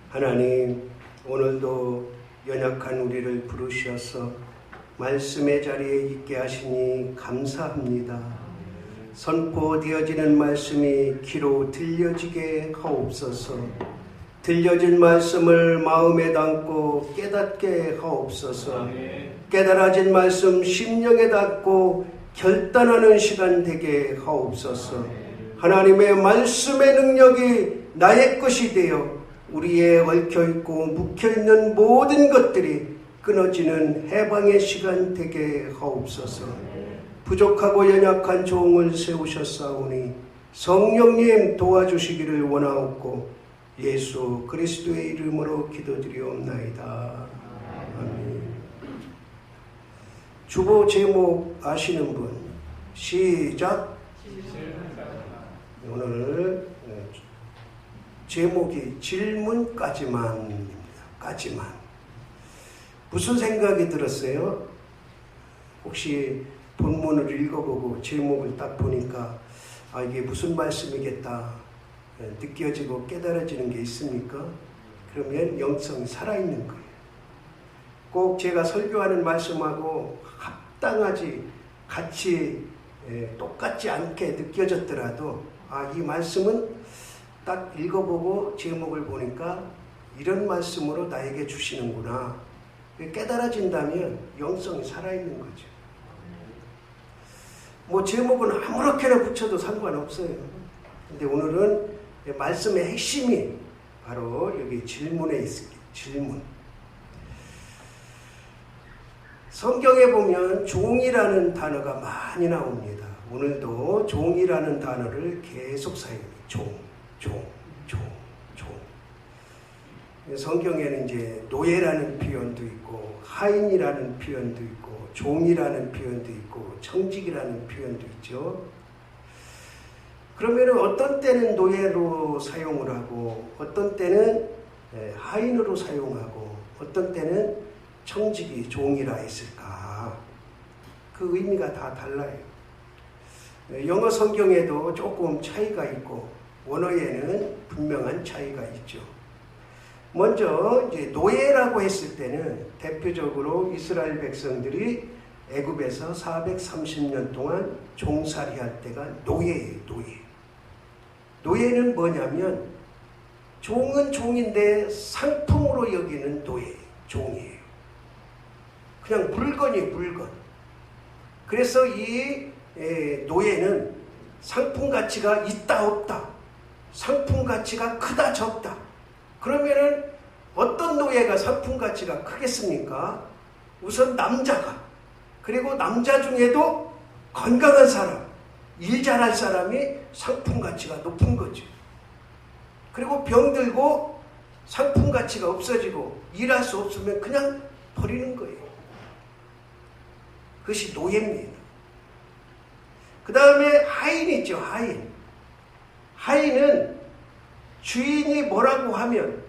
하나님, 오늘도 연약한 우리를 부르셔서 말씀의 자리에 있게 하시니 감사합니다. 선포되어지는 말씀이 귀로 들려지게 하옵소서. 들려진 말씀을 마음에 담고 깨닫게 하옵소서. 깨달아진 말씀 심령에 담고 결단하는 시간 되게 하옵소서. 하나님의 말씀의 능력이 나의 것이 되어 우리의 얽혀있고 묵혀있는 모든 것들이 끊어지는 해방의 시간 되게 하옵소서. 부족하고 연약한 종을 세우셨사오니 성령님 도와주시기를 원하옵고 예수 그리스도의 이름으로 기도드리옵나이다. 아멘. 주보 제목 아시는 분? 시작. 오늘 제목이 질문까지만입니다. 까지만. 무슨 생각이 들었어요? 혹시 본문을 읽어보고 제목을 딱 보니까 이게 무슨 말씀이겠다 느껴지고 깨달아지는 게 있습니까? 그러면 영성이 살아있는 거예요. 꼭 제가 설교하는 말씀하고 합당하지 같이 똑같지 않게 느껴졌더라도 이 말씀은 딱 읽어보고 제목을 보니까 이런 말씀으로 나에게 주시는구나. 깨달아진다면 영성이 살아있는 거죠. 뭐 제목은 아무렇게나 붙여도 상관없어요. 근데 오늘은 말씀의 핵심이 바로 여기 질문에 있습니다. 질문. 성경에 보면 종이라는 단어가 많이 나옵니다. 오늘도 종이라는 단어를 계속 사용해요. 종. 성경에는 이제 노예라는 표현도 있고 하인이라는 표현도 있고 종이라는 표현도 있고 청직이라는 표현도 있죠. 그러면 어떤 때는 노예로 사용을 하고 어떤 때는 하인으로 사용하고 어떤 때는 청직이 종이라 했을까? 그 의미가 다 달라요. 영어 성경에도 조금 차이가 있고 원어에는 분명한 차이가 있죠. 먼저 이제 노예라고 했을 때는 대표적으로 이스라엘 백성들이 애굽에서 430년 동안 종살이할 때가 노예예요. 노예는 뭐냐면 종은 종인데 상품으로 여기는 종이에요. 그냥 물건이에요, 물건. 그래서 이 노예는 상품 가치가 있다 없다, 상품 가치가 크다 적다. 그러면은 어떤 노예가 상품 가치가 크겠습니까? 우선 남자가, 그리고 남자 중에도 건강한 사람, 일 잘할 사람이 상품 가치가 높은 거죠. 그리고 병들고 상품 가치가 없어지고 일할 수 없으면 그냥 버리는 거예요. 그것이 노예입니다. 그 다음에 하인 있죠. 하인은 주인이 뭐라고 하면,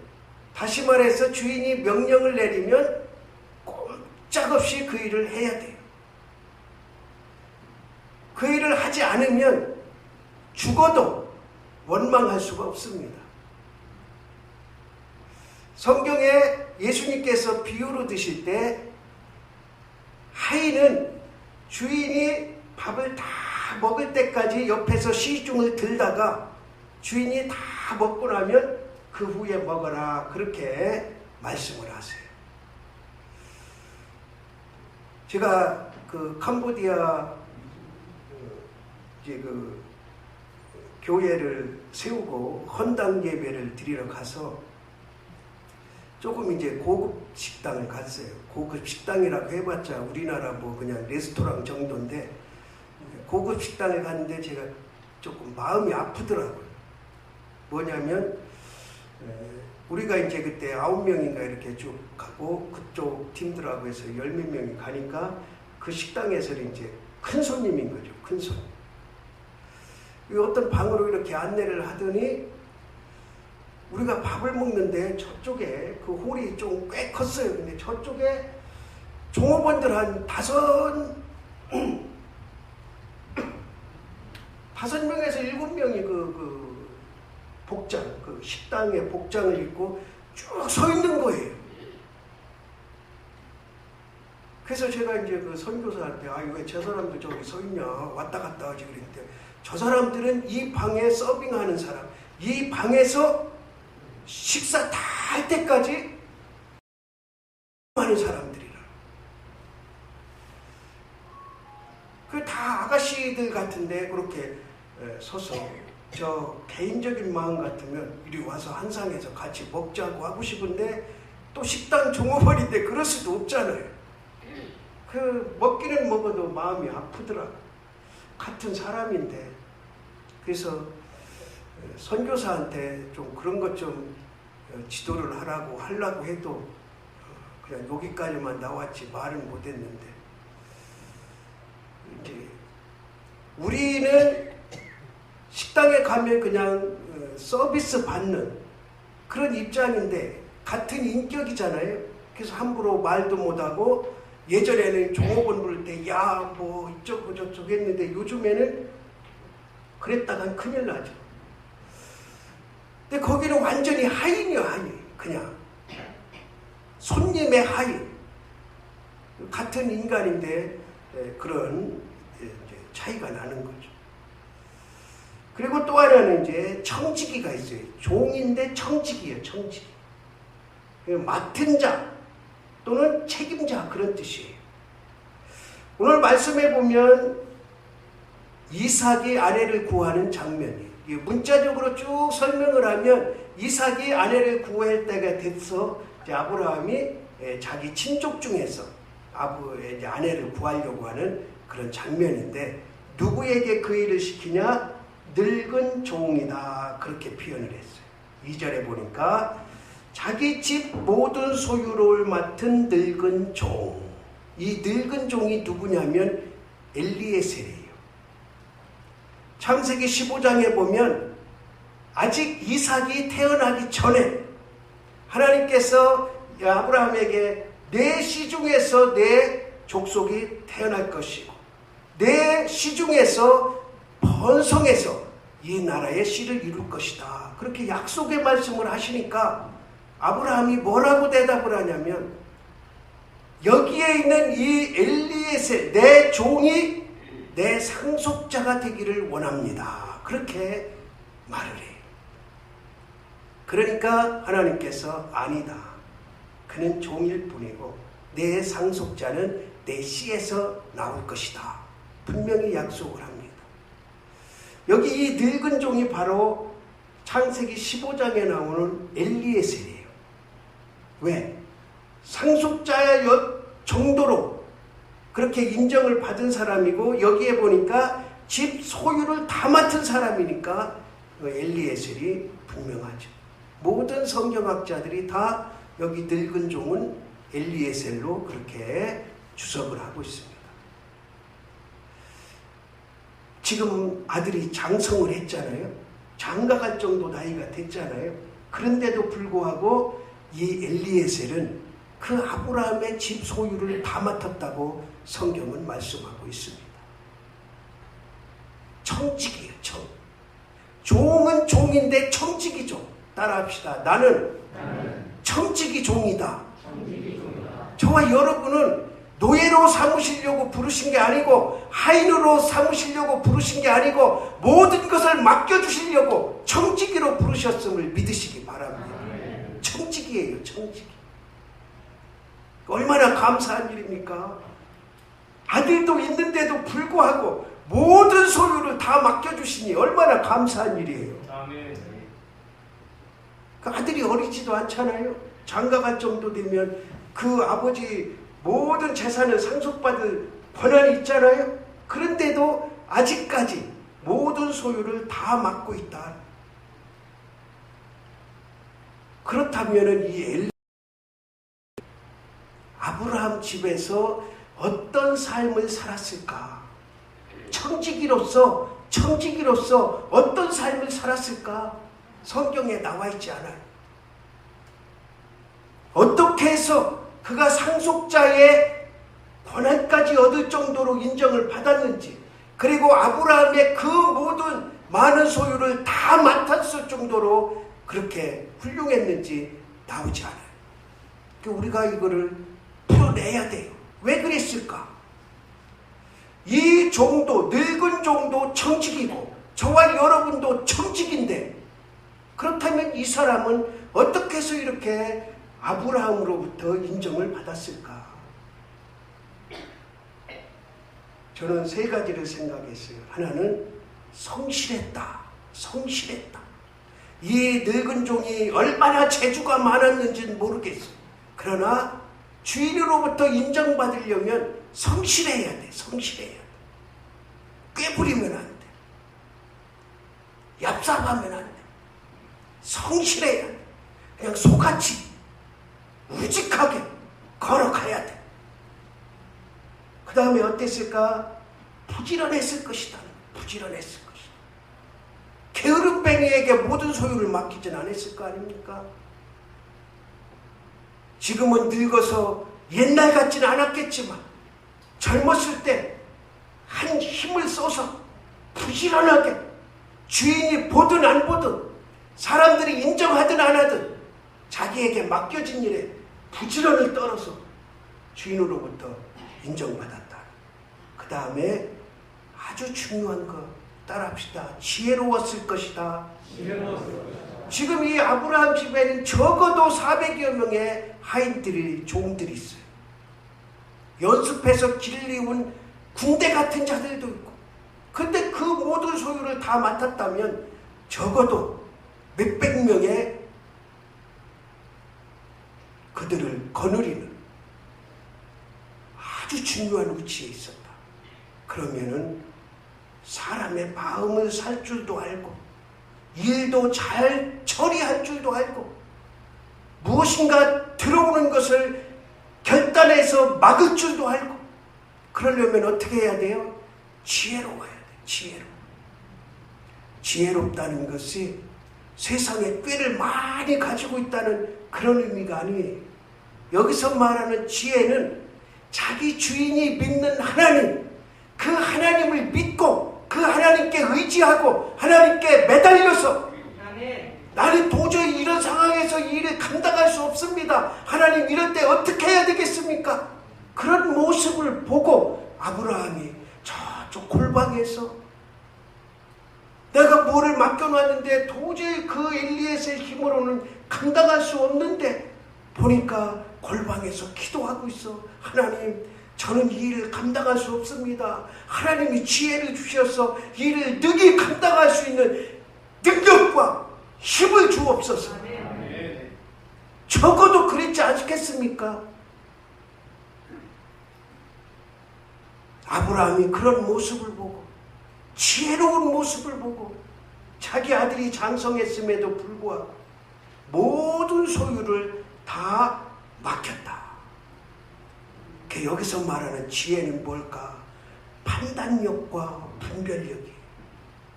다시 말해서 주인이 명령을 내리면 꼼짝없이 그 일을 해야 돼요. 그 일을 하지 않으면 죽어도 원망할 수가 없습니다. 성경에 예수님께서 비유로 드실 때 하인은 주인이 밥을 다 먹을 때까지 옆에서 시중을 들다가 주인이 다 먹고 나면 그 후에 먹어라, 그렇게 말씀을 하세요. 제가 그 캄보디아 그 교회를 세우고 헌당 예배를 드리러 가서 조금 이제 고급 식당을 갔어요. 고급 식당이라고 해봤자 우리나라 뭐 그냥 레스토랑 정도인데, 고급 식당에 갔는데 제가 조금 마음이 아프더라고요. 뭐냐면 우리가 이제 그때 9명인가 이렇게 쭉 가고 그쪽 팀들하고 해서 10몇 명이 가니까 그 식당에서는 이제 큰 손님인 거죠. 큰 손님. 어떤 방으로 이렇게 안내를 하더니 우리가 밥을 먹는데 저쪽에 그 홀이 좀 꽤 컸어요. 근데 저쪽에 종업원들 한 5명에서 7명이 그 복장, 그 식당의 복장을 입고 쭉 서 있는 거예요. 그래서 제가 이제 그 선교사한테 왜 저 사람도 저기 서 있냐 왔다 갔다 하지 그랬는데 저 사람들은 이 방에 서빙하는 사람, 이 방에서 식사 다 할 때까지 하는 사람들이라. 그 다 아가씨들 같은데 그렇게 서서 저 개인적인 마음 같으면 이리 와서 한 상에서 같이 먹자고 하고 싶은데 또 식당 종업원인데 그럴 수도 없잖아요. 그 먹기는 먹어도 마음이 아프더라. 같은 사람인데. 그래서 선교사한테 좀 그런 것 좀 지도를 하려고 해도 그냥 여기까지만 나왔지 말은 못했는데 이제 우리는 식당에 가면 그냥 서비스 받는 그런 입장인데 같은 인격이잖아요. 그래서 함부로 말도 못하고 예전에는 종업원 부를 때 야 뭐 이쪽 저쪽 했는데 요즘에는 그랬다간 큰일 나죠. 근데 거기는 완전히 하인이요, 하인. 그냥 손님의 하인. 같은 인간인데 그런 차이가 나는 거죠. 그리고 또 하나는 이제 청지기가 있어요. 종인데 청지기예요, 청지기. 맡은 자 또는 책임자 그런 뜻이에요. 오늘 말씀해 보면 이삭이 아내를 구하는 장면이에요. 문자적으로 쭉 설명을 하면 이삭이 아내를 구할 때가 돼서 이제 아브라함이 자기 친족 중에서 아내를 구하려고 하는 그런 장면인데 누구에게 그 일을 시키냐? 늙은 종이다. 그렇게 표현을 했어요. 2절에 보니까 자기 집 모든 소유를 맡은 늙은 종. 이 늙은 종이 누구냐면 엘리에셀이에요. 창세기 15장에 보면 아직 이삭이 태어나기 전에 하나님께서 아브라함에게 내 시중에서 내 족속이 태어날 것이고 내 시중에서 번성해서 이 나라의 씨를 이룰 것이다. 그렇게 약속의 말씀을 하시니까 아브라함이 뭐라고 대답을 하냐면 여기에 있는 이 엘리에셀 내 종이 내 상속자가 되기를 원합니다. 그렇게 말을 해요. 그러니까 하나님께서 아니다. 그는 종일 뿐이고 내 상속자는 내 씨에서 나올 것이다. 분명히 약속을 합니다. 여기 이 늙은 종이 바로 창세기 15장에 나오는 엘리에셀이에요. 왜? 상속자의 정도로 그렇게 인정을 받은 사람이고 여기에 보니까 집 소유를 다 맡은 사람이니까 엘리에셀이 분명하죠. 모든 성경학자들이 다 여기 늙은 종은 엘리에셀로 그렇게 주석을 하고 있습니다. 지금 아들이 장성을 했잖아요. 장가갈 정도 나이가 됐잖아요. 그런데도 불구하고 이 엘리에셀은 그 아브라함의 집 소유를 다 맡았다고 성경은 말씀하고 있습니다. 청직이에요, 청. 종은 종인데 청직이 종. 따라합시다. 나는 청직이 종이다. 저와 여러분은 노예로 삼으시려고 부르신 게 아니고 하인으로 삼으시려고 부르신 게 아니고 모든 것을 맡겨주시려고 청지기로 부르셨음을 믿으시기 바랍니다. 청지기예요, 청지기. 얼마나 감사한 일입니까? 아들도 있는데도 불구하고 모든 소유를 다 맡겨주시니 얼마나 감사한 일이에요. 그 아들이 어리지도 않잖아요. 장가갈 정도 되면 그 아버지 모든 재산을 상속받을 권한이 있잖아요. 그런데도 아직까지 모든 소유를 다 맡고 있다. 그렇다면 이 아브라함 집에서 어떤 삶을 살았을까? 청지기로서 어떤 삶을 살았을까? 성경에 나와 있지 않아요. 어떻게 해서 그가 상속자의 권한까지 얻을 정도로 인정을 받았는지, 그리고 아브라함의 그 모든 많은 소유를 다 맡았을 정도로 그렇게 훌륭했는지 나오지 않아요. 그러니까 우리가 이거를 풀어내야 돼요. 왜 그랬을까? 이 종도, 늙은 종도 청직이고 저와 여러분도 청직인데, 그렇다면 이 사람은 어떻게 해서 이렇게 아브라함으로부터 인정을 받았을까? 저는 세 가지를 생각했어요. 하나는 성실했다. 성실했다. 이 늙은 종이 얼마나 재주가 많았는지는 모르겠어요. 그러나 주인으로부터 인정받으려면 성실해야 돼. 성실해야 돼. 꾀부리면 안 돼. 얍삽하면 안 돼. 성실해야 돼. 그냥 소같이 우직하게 걸어가야 돼. 그 다음에 어땠을까? 부지런했을 것이다. 부지런했을 것이다. 게으름뱅이에게 모든 소유를 맡기진 않았을 거 아닙니까? 지금은 늙어서 옛날 같지는 않았겠지만 젊었을 때 한 힘을 써서 부지런하게 주인이 보든 안 보든 사람들이 인정하든 안 하든 자기에게 맡겨진 일에 부지런을 떨어서 주인으로부터 인정받았다. 그 다음에 아주 중요한 거 따라합시다. 지혜로웠을 것이다. 지금 이 아브라함 집에는 적어도 400여 명의 하인들이, 종들이 있어요. 연습해서 길리운 군대 같은 자들도 있고, 근데 그 모든 소유를 다 맡았다면 적어도 몇백 명의 그들을 거느리는 아주 중요한 위치에 있었다. 그러면은 사람의 마음을 살 줄도 알고 일도 잘 처리할 줄도 알고 무엇인가 들어오는 것을 결단해서 막을 줄도 알고, 그러려면 어떻게 해야 돼요? 지혜로워야 돼. 지혜롭다는 것이 세상에 꾀를 많이 가지고 있다는 그런 의미가 아니에요. 여기서 말하는 지혜는 자기 주인이 믿는 하나님, 그 하나님을 믿고 그 하나님께 의지하고 하나님께 매달려서 나는 도저히 이런 상황에서 이 일을 감당할 수 없습니다. 하나님, 이럴 때 어떻게 해야 되겠습니까? 그런 모습을 보고 아브라함이 저쪽 골방에서 내가 뭐를 맡겨놨는데 도저히 그 엘리에셀 힘으로는 감당할 수 없는데, 보니까 골방에서 기도하고 있어. 하나님, 저는 이 일을 감당할 수 없습니다. 하나님이 지혜를 주셔서 이 일을 능히 감당할 수 있는 능력과 힘을 주옵소서. 적어도 그랬지 않겠습니까? 아브라함이 그런 모습을 보고, 지혜로운 모습을 보고, 자기 아들이 장성했음에도 불구하고 모든 소유를 다 맡겼다. 여기서 말하는 지혜는 뭘까? 판단력과 분별력이.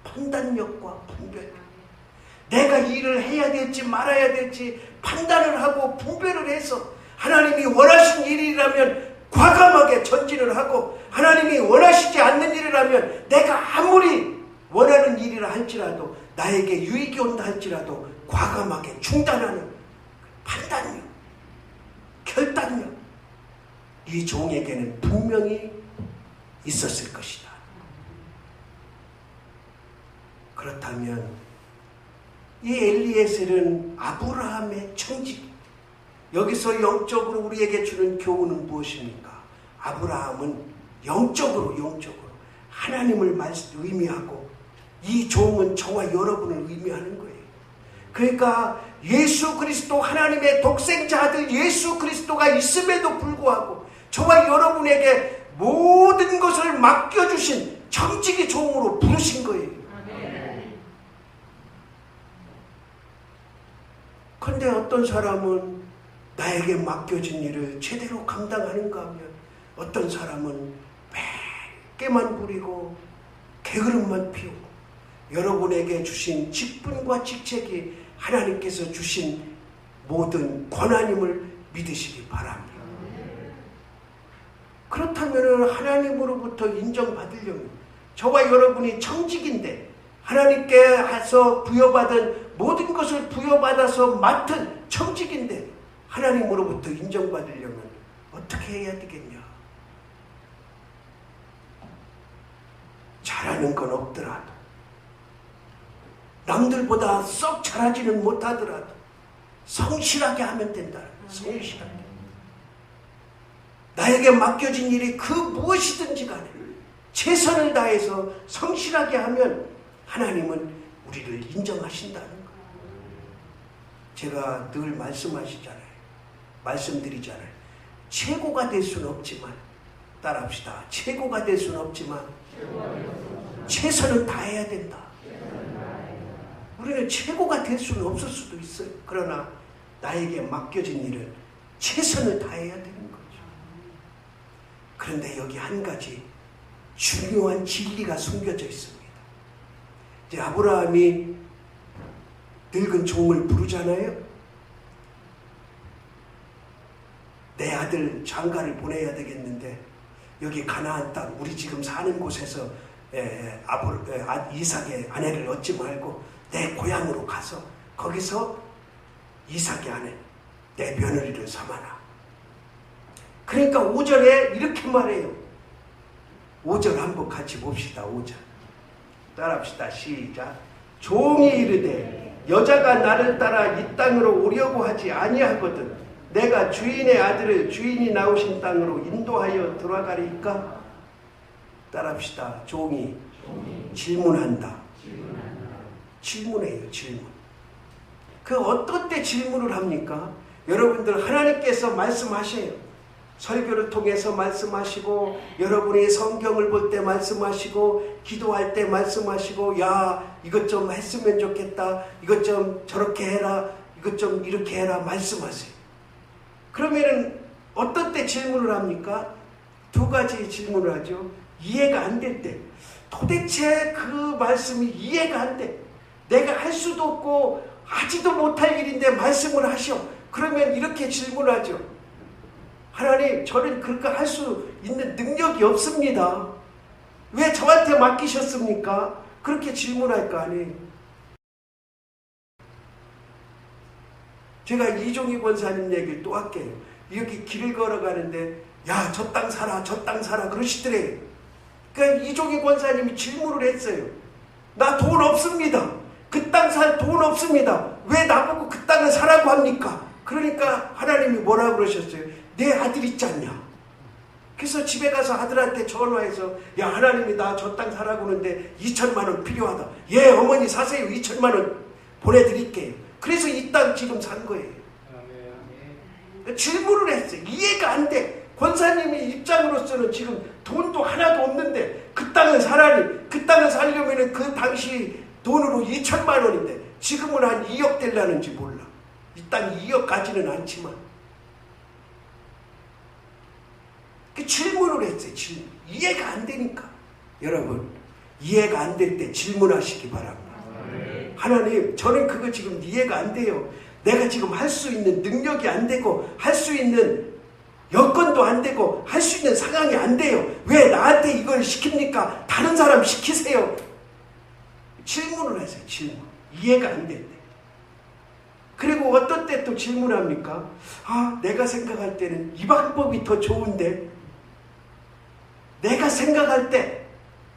판단력과 분별력. 내가 일을 해야 될지 말아야 될지 판단을 하고 분별을 해서 하나님이 원하신 일이라면 과감하게 전진을 하고, 하나님이 원하시지 않는 일이라면 내가 아무리 원하는 일이라 할지라도, 나에게 유익이 온다 할지라도 과감하게 중단하는 판단력, 결단력, 이 종에게는 분명히 있었을 것이다. 그렇다면 이 엘리에셀은 아브라함의 청직, 여기서 영적으로 우리에게 주는 교훈은 무엇입니까? 아브라함은 영적으로 하나님을 의미하고, 이 종은 저와 여러분을 의미하는 거예요. 그러니까 예수 그리스도, 하나님의 독생자 아들 예수 그리스도가 있음에도 불구하고 저와 여러분에게 모든 것을 맡겨주신 청지기 종으로 부르신 거예요. 그런데 어떤 사람은 나에게 맡겨진 일을 제대로 감당하는가 하면, 어떤 사람은 뺏게만 부리고 게으름만 피우고, 여러분에게 주신 직분과 직책이 하나님께서 주신 모든 권한임을 믿으시기 바랍니다. 그렇다면 하나님으로부터 인정받으려면, 저와 여러분이 청직인데 하나님께서 부여받은 모든 것을 부여받아서 맡은 청직인데 하나님으로부터 인정받으려면 어떻게 해야 되겠냐? 잘하는 건 없더라도, 남들보다 썩 잘하지는 못하더라도 성실하게 하면 된다. 성실하게. 나에게 맡겨진 일이 그 무엇이든지 간에 최선을 다해서 성실하게 하면 하나님은 우리를 인정하신다는 거예요. 제가 늘 말씀드리잖아요. 최고가 될 수는 없지만, 따라합시다. 최고가 될 수는 없지만 최선을 다해야 된다. 우리는 최고가 될 수는 없을 수도 있어요. 그러나 나에게 맡겨진 일을 최선을 다해야 되는 거죠. 그런데 여기 한 가지 중요한 진리가 숨겨져 있습니다. 이제 아브라함이 늙은 종을 부르잖아요. 내 아들 장가를 보내야 되겠는데 여기 가나안 땅, 우리 지금 사는 곳에서 이삭의 아내를 얻지 말고 내 고향으로 가서 거기서 이삭의 아내, 내 며느리를 삼아라. 그러니까 5절에 이렇게 말해요. 5절 한번 같이 봅시다. 5절 따라합시다. 시작. 종이 이르되 여자가 나를 따라 이 땅으로 오려고 하지 아니하거든 내가 주인의 아들을 주인이 나오신 땅으로 인도하여 들어가리까? 따라합시다. 종이 질문한다. 질문해요. 질문. 그 어떤 때 질문을 합니까? 여러분들 하나님께서 말씀하셔요. 설교를 통해서 말씀하시고, 여러분이 성경을 볼 때 말씀하시고, 기도할 때 말씀하시고, 야 이것 좀 했으면 좋겠다, 이것 좀 저렇게 해라, 이것 좀 이렇게 해라 말씀하세요. 그러면은 어떤 때 질문을 합니까? 두 가지 질문을 하죠. 이해가 안 될 때, 도대체 그 말씀이 이해가 안 돼, 내가 할 수도 없고 하지도 못할 일인데 말씀을 하셔. 그러면 이렇게 질문하죠. 하나님, 저는 그렇게 할 수 있는 능력이 없습니다. 왜 저한테 맡기셨습니까? 그렇게 질문할 거 아니에요. 제가 이종희 권사님 얘기를 또 할게요. 이렇게 길을 걸어가는데 야, 저 땅 사라, 저 땅 사라 그러시더래요. 그러니까 이종희 권사님이 질문을 했어요. 나 돈 없습니다. 그 땅 살 돈 없습니다. 왜 나보고 그 땅을 사라고 합니까? 그러니까 하나님이 뭐라고 그러셨어요? 내 아들 있지 않냐? 그래서 집에 가서 아들한테 전화해서 야, 하나님이 나 저 땅 사라고 하는데 2천만 원 필요하다. 예, 어머니 사세요. 2천만 원 보내드릴게요. 그래서 이 땅 지금 산 거예요. 질문을 했어요. 이해가 안 돼. 권사님의 입장으로서는 지금 돈도 하나도 없는데 그 땅을 사라니, 그 땅을 살려면 그 당시 돈으로 2천만 원인데 지금은 한 2억 될라는지 몰라. 이 땅이 2억 가지는 않지만. 그 질문을 했어요. 질문. 이해가 안 되니까. 여러분, 이해가 안 될 때 질문하시기 바랍니다. 하나님, 저는 그거 지금 이해가 안 돼요. 내가 지금 할 수 있는 능력이 안 되고 할 수 있는 여건도 안 되고 할 수 있는 상황이 안 돼요. 왜 나한테 이걸 시킵니까? 다른 사람 시키세요. 질문을 하세요. 질문. 이해가 안 될 때. 그리고 어떤 때 또 질문합니까? 아, 내가 생각할 때는 이 방법이 더 좋은데, 내가 생각할 때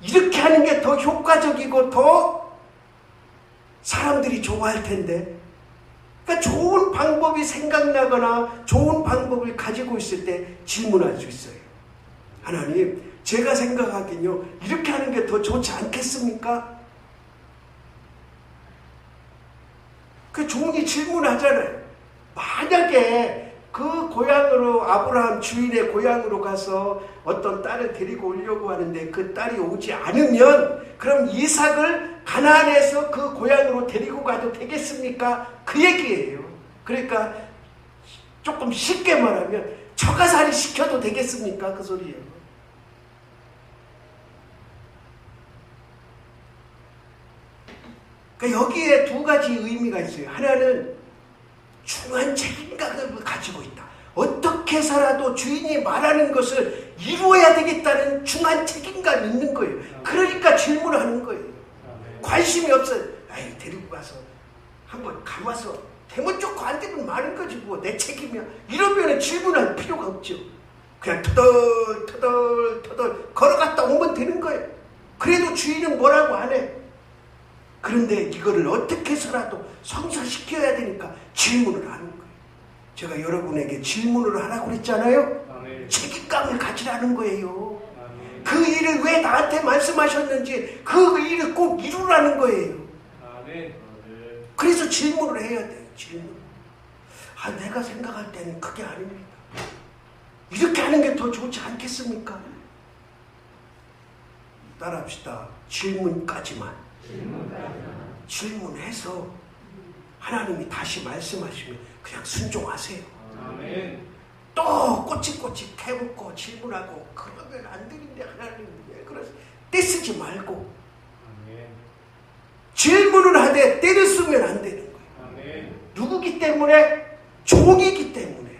이렇게 하는 게 더 효과적이고 더 사람들이 좋아할 텐데. 그러니까 좋은 방법이 생각나거나 좋은 방법을 가지고 있을 때 질문할 수 있어요. 하나님, 제가 생각하기는요, 이렇게 하는 게 더 좋지 않겠습니까? 그 종이 질문하잖아요. 만약에 그 고향으로, 아브라함 주인의 고향으로 가서 어떤 딸을 데리고 오려고 하는데 그 딸이 오지 않으면 그럼 이삭을 가나안에서 그 고향으로 데리고 가도 되겠습니까? 그 얘기예요. 그러니까 조금 쉽게 말하면 처가살이 시켜도 되겠습니까? 그 소리예요. 그러니까 여기에 두 가지 의미가 있어요. 하나는 중한 책임감을 가지고 있다. 어떻게 살아도 주인이 말하는 것을 이루어야 되겠다는 중한 책임감이 있는 거예요. 그러니까 질문을 하는 거예요. 관심이 없어요. 아이, 데리고 가서 한번 감아서 되면 좋고 안 되면 마는 거지 뭐 내 책임이야. 이러면 질문할 필요가 없죠. 그냥 터덜 걸어갔다 오면 되는 거예요. 그래도 주인은 뭐라고 안 해. 그런데 이거를 어떻게 해서라도 성사시켜야 되니까 질문을 하는 거예요. 제가 여러분에게 질문을 하라고 그랬잖아요. 아멘. 책임감을 가지라는 거예요. 아멘. 그 일을 왜 나한테 말씀하셨는지 그 일을 꼭 이루라는 거예요. 아멘. 그래서 질문을 해야 돼요. 질문. 내가 생각할 때는 그게 아닙니다. 이렇게 하는 게 더 좋지 않겠습니까? 따라합시다. 질문까지만. 질문해서 하나님이 다시 말씀하시면 그냥 순종하세요. 아멘. 또 꼬치꼬치 캐묻고 질문하고 그러면 안 되는데 하나님 왜 그러세요? 떼쓰지 말고 아멘. 질문을 하되 때를 쓰면 안 되는 거예요. 아멘. 누구기 때문에? 종이기 때문에.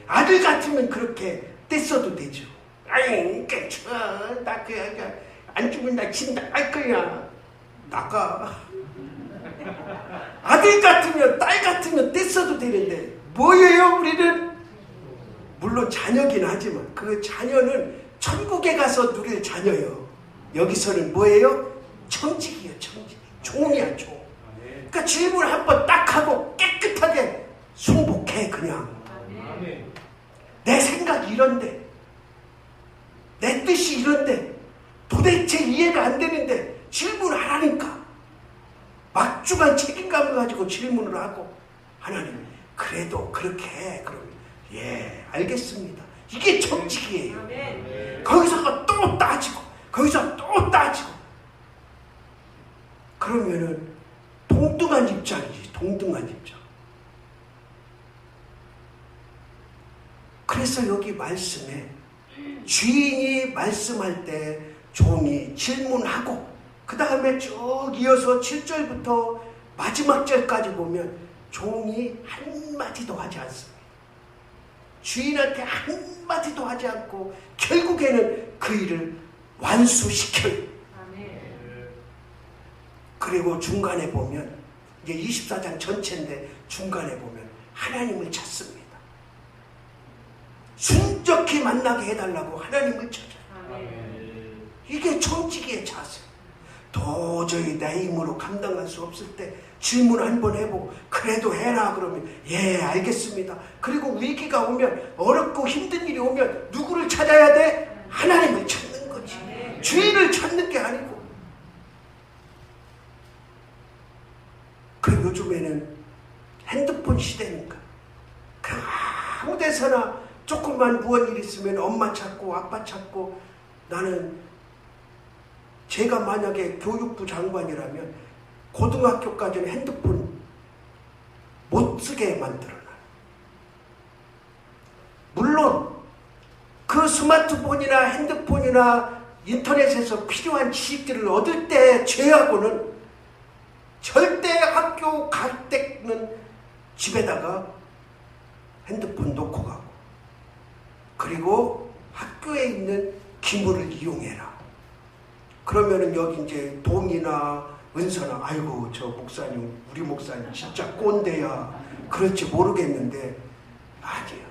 아들 같으면 그렇게 떼써도 되죠. 아이 괜찮아. 나 그냥 안 주면 나 진다 할 거야. 나가. 아들 같으면 딸 같으면 떼써도 되는데 뭐예요 우리는? 물론 자녀긴 하지만 그 자녀는 천국에 가서 누릴 자녀예요. 여기서는 뭐예요? 청직이에요. 청직. 종이야 종. 그러니까 질문 한 번 딱 하고 깨끗하게 순복해 그냥. 아멘. 내 생각이 이런데 내 뜻이 이런데 도대체 이해가 안 되는데 질문을 하라니까. 막중한 책임감을 가지고 질문을 하고 하나님 그래도 그렇게 해. 그러면 예 알겠습니다. 이게 청직이에요. 아멘. 거기서 또 따지고 거기서 또 따지고 그러면은 동등한 입장이지. 동등한 입장. 그래서 여기 말씀에 주인이 말씀할 때 종이 질문하고 그 다음에 쭉 이어서 7절부터 마지막 절까지 보면 종이 한마디도 하지 않습니다. 주인한테 한마디도 하지 않고 결국에는 그 일을 완수시켜요. 그리고 중간에 보면 이제 24장 전체인데 중간에 보면 하나님을 찾습니다. 순적히 만나게 해달라고 하나님을 찾아요. 이게 청지기의 자세. 도저히 내 힘으로 감당할 수 없을 때 질문 한번 해보고 그래도 해라 그러면 예 알겠습니다. 그리고 위기가 오면 어렵고 힘든 일이 오면 누구를 찾아야 돼? 하나님을 찾는 거지. 주인을 찾는 게 아니고. 그리고 요즘에는 핸드폰 시대니까 그냥 아무 데서나 조금만 무언 일 있으면 엄마 찾고 아빠 찾고. 나는 제가 만약에 교육부 장관이라면 고등학교까지는 핸드폰 못 쓰게 만들어놔요. 물론 그 스마트폰이나 핸드폰이나 인터넷에서 필요한 지식들을 얻을 때 제하고는 절대 학교 갈 때는 집에다가 핸드폰 놓고 가고 그리고 학교에 있는 기물을 이용해라. 그러면은 여기 이제 동이나 은서나 아이고 저 목사님 우리 목사님 진짜 꼰대야 그럴지 모르겠는데 아니에요.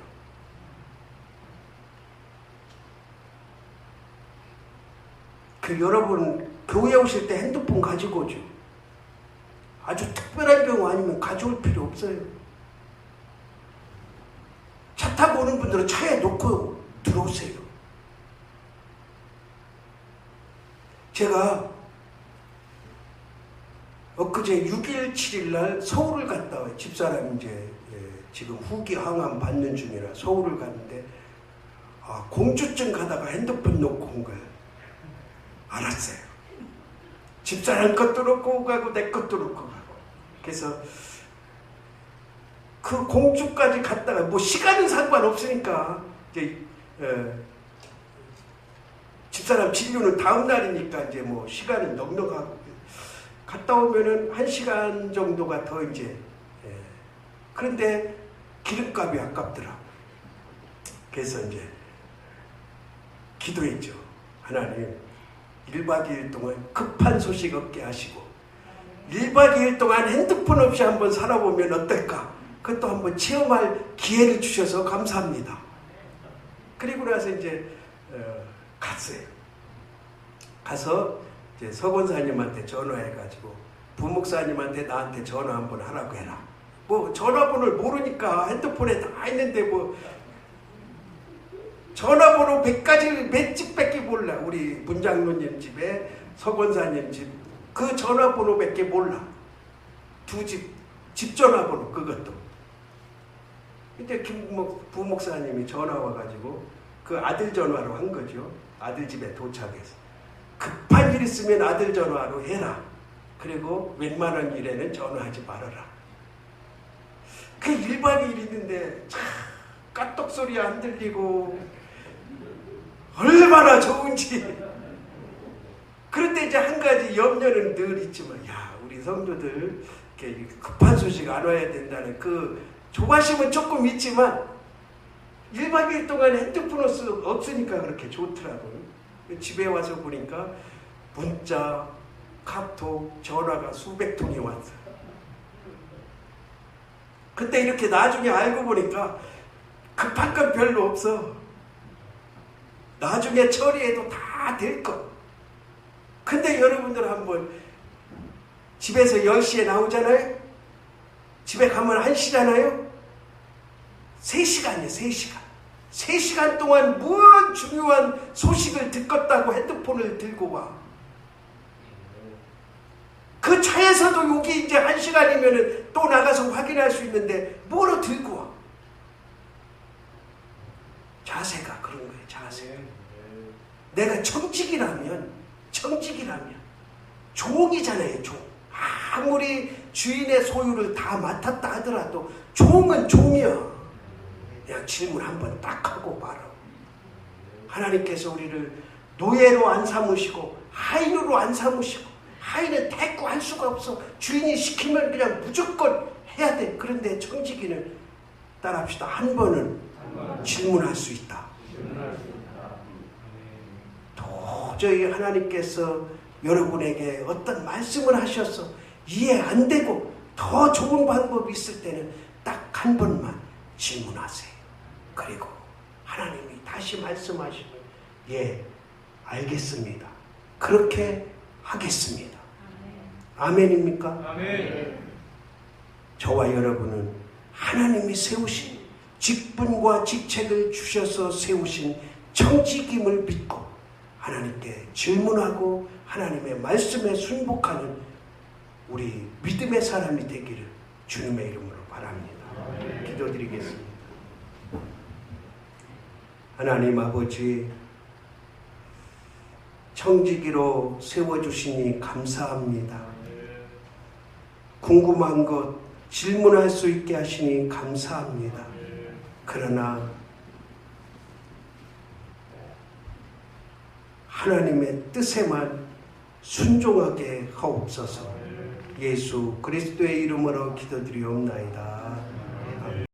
그 여러분 교회 오실 때 핸드폰 가지고 오죠. 아주 특별한 경우 아니면 가져올 필요 없어요. 차 타고 오는 분들은 차에 놓고 들어오세요. 제가 엊그제 6일 7일 날 서울을 갔다 와요. 집사람이 이제 지금 후기 항암 받는 중이라 서울을 갔는데 공주증 가다가 핸드폰 놓고 온 거예요. 알았어요. 집사람 것도 놓고 가고 내 것도 놓고 가고. 그래서 그 공주까지 갔다가 뭐 시간은 상관없으니까 이제 집사람 진료는 다음 날이니까 이제 뭐 시간은 넉넉하고 갔다 오면은 1시간 정도가 더 이제 그런데 기름값이 아깝더라고. 그래서 이제 기도했죠. 하나님 1박 2일 동안 급한 소식 없게 하시고 1박 2일 동안 핸드폰 없이 한번 살아보면 어떨까? 그것도 한번 체험할 기회를 주셔서 감사합니다. 그리고 나서 이제 갔어요. 가서 이제 서권사님한테 전화해가지고 부목사님한테 나한테 전화 한번 하라고 해라. 뭐 전화번호를 모르니까 핸드폰에 다 있는데 뭐 전화번호 100가지 몇 집밖에 몰라. 우리 문장로님 집에 서권사님 집 그 전화번호밖에 몰라. 두 집 전화번호 그것도. 근데 부목사님이 전화 와가지고 그 아들 전화로 한 거죠. 아들 집에 도착해서 급한 일 있으면 아들 전화로 해라. 그리고 웬만한 일에는 전화하지 말아라. 그 1박 2일 있는데 참 까똑소리 안 들리고 얼마나 좋은지. 그런데 이제 한 가지 염려는 늘 있지만, 야, 우리 성도들 이렇게 급한 소식 안 와야 된다는 그 조바심은 조금 있지만 1박 2일 동안 핸드폰 없으니까 그렇게 좋더라고요. 집에 와서 보니까 문자, 카톡, 전화가 수백 통이 왔어요. 그때 이렇게 나중에 알고 보니까 급한 건 별로 없어. 나중에 처리해도 다 될 것. 근데 여러분들 한번 집에서 10시에 나오잖아요? 집에 가면 1시잖아요? 3시간이에요, 3시간. 3시간 동안 무슨 중요한 소식을 듣겠다고 핸드폰을 들고 와. 그 차에서도 여기 이제 1시간이면 또 나가서 확인할 수 있는데 뭐로 들고 와? 자세가 그런 거예요, 자세. 내가 청직이라면 종이잖아요, 종. 아무리 주인의 소유를 다 맡았다 하더라도 종은 종이야. 그냥 질문 한번 딱 하고 말아. 하나님께서 우리를 노예로 안 삼으시고 하인으로 안 삼으시고, 하인은 대꾸할 수가 없어. 주인이 시키면 그냥 무조건 해야 돼. 그런데 청지기는 따라합시다. 한 번은 질문할 수 있다. 도저히 하나님께서 여러분에게 어떤 말씀을 하셔서 이해 안 되고 더 좋은 방법이 있을 때는 딱 한 번만 질문하세요. 그리고 하나님이 다시 말씀하시면 예, 알겠습니다. 그렇게 하겠습니다. 아멘입니까? 아멘. 저와 여러분은 하나님이 세우신 직분과 직책을 주셔서 세우신 청지김을 믿고 하나님께 질문하고 하나님의 말씀에 순복하는 우리 믿음의 사람이 되기를 주님의 이름으로 바랍니다. 기도드리겠습니다. 하나님 아버지, 청지기로 세워주시니 감사합니다. 궁금한 것 질문할 수 있게 하시니 감사합니다. 그러나 하나님의 뜻에만 순종하게 하옵소서. 예수 그리스도의 이름으로 기도드리옵나이다.